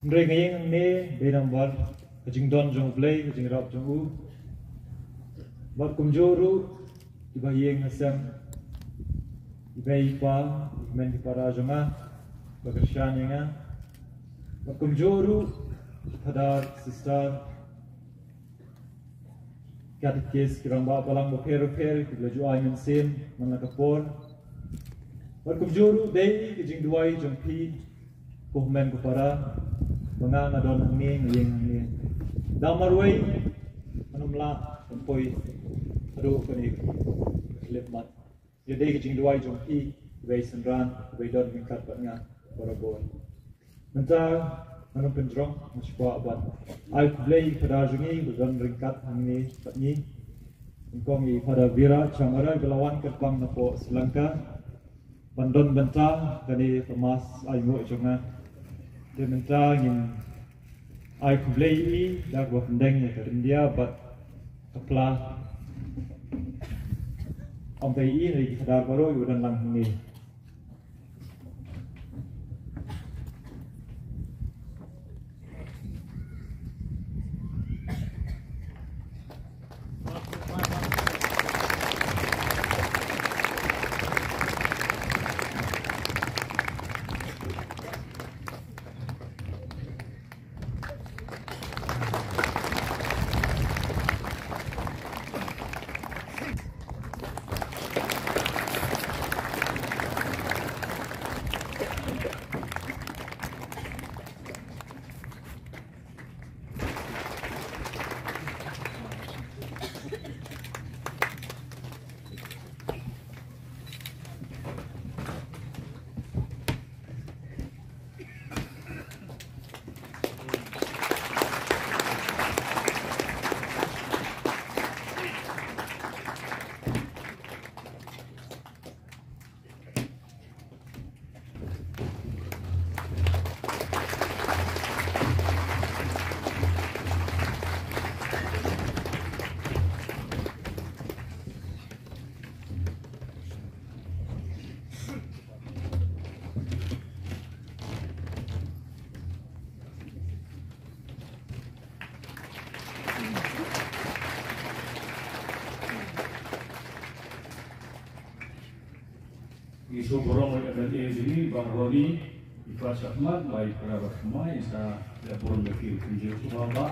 Ndre ngayeng ne benambar kajing don jong play kajing rap jong u bat kumjoru ibayeng asam ibay pa men di para jonga bagasyan nga bat kumjoru padar sister katikis kiramba palang bopero kibla ju ay mensin manakapor bat kumjoru day kajing duay jong pi kuhmen ko para mga nga doon hangin ngayeng damarway manumla kampoy ado kani lipmat yaday kajing duay jong pi ibay sanran ibay doon mingkat pat nga para boy menta manum pendrong masyukwa abat ay kublay pada jungi bukan ringkat hangin pat ni engkong i pada vira camara belawan kerpang na po Selangka bandon benta kani pemas ay mo jonga dia minta ingin ai kublai ini dah buat pendengnya ke India but kepala sampai ini lagi sadar baru udah lang ini isu borong ada di sini Bang Rodi, Ifras Ahmad, baik kerabat semua yang saya dapur berkir kunjung semua Pak.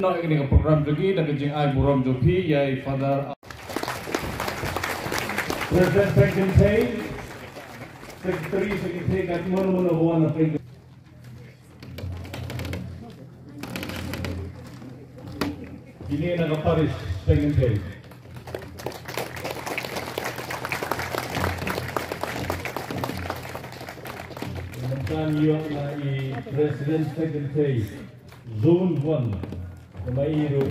Nak ini program lagi dan kejeng ai buram jopi yai Father President Secretary kat mana buan apa ini nak Paris Secretary dan yang lagi President Secretary Zone 1 Mairu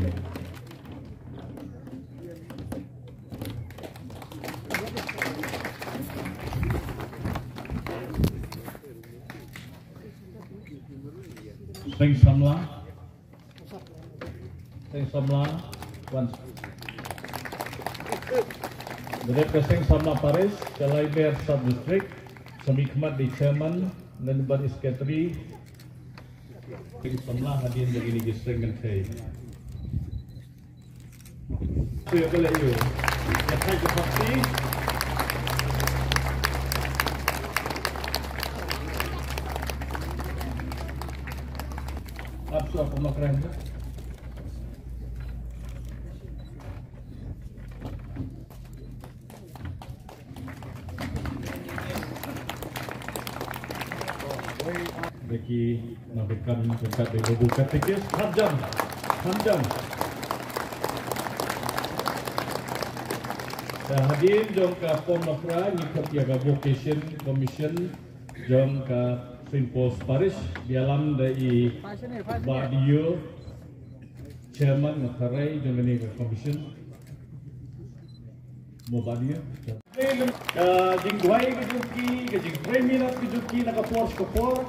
Seng Samla once Direktur Seng Samla Paris Kalai Mer Sub District Samikmat di Chairman dan Badi Secretary Samla hadir jadi ni Senggan Kai. Saya boleh you. Lepas itu pasti. Apa pemakaian? Bagi memberikan dekat di lubuk katekis 6 jam. Saya hadir jom ke Pom Nafra ngikut jaga vocation commission jom ke Simpos Paris di alam dari Badio chairman Nakarai jom ini ke commission Mobile jing duai ke juki ke jing 3 minutes ke juki naka force ko por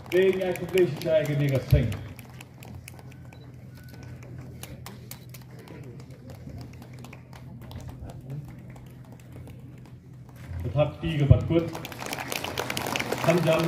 ding ay ko place siya ke ni ka sing tetap ti ke patkut panjang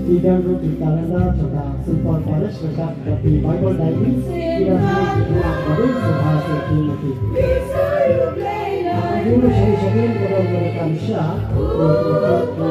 Leader Group di calendar tentang St. Parish dekat di Bible Diary yang dibuat oleh Saudara Timothy. Guru saya kepada mereka Malaysia untuk